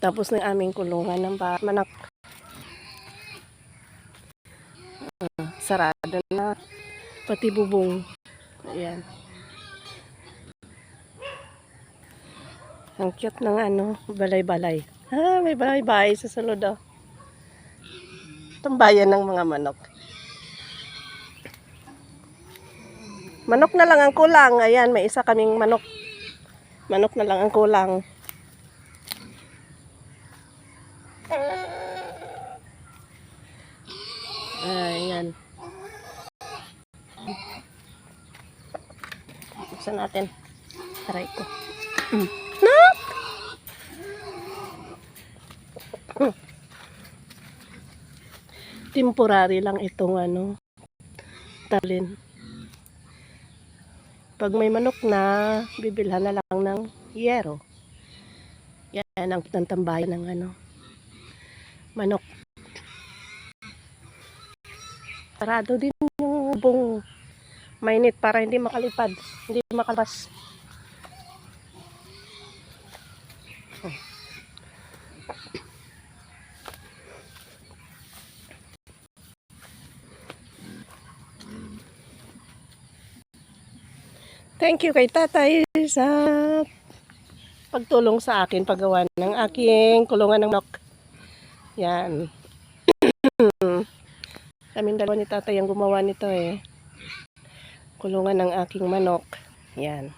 Tapos ng aming kulungan ng manok. Sarado na. Pati bubong. Ayan. Ang cute ng balay-balay. May balay-balay sa sulod oh. Itong bayan ng mga manok. Manok na lang ang kulang. Ayan, may isa kaming manok. Manok na lang ang kulang. Ayan. Buksan natin. Aray ko. No! Temporary lang itong talin. Pag may manok na, bibilhan na lang ng yero. Yan ang tambayan ng manok. Sarado din yung bubong. Mainit para hindi makalipad, hindi makalabas. Thank you kay tatay sa pagtulong sa akin paggawa ng aking kulungan ng manok. Yan. Kaming dalawa ni tatay ang gumawa nito eh. Kulungan ng aking manok. Yan.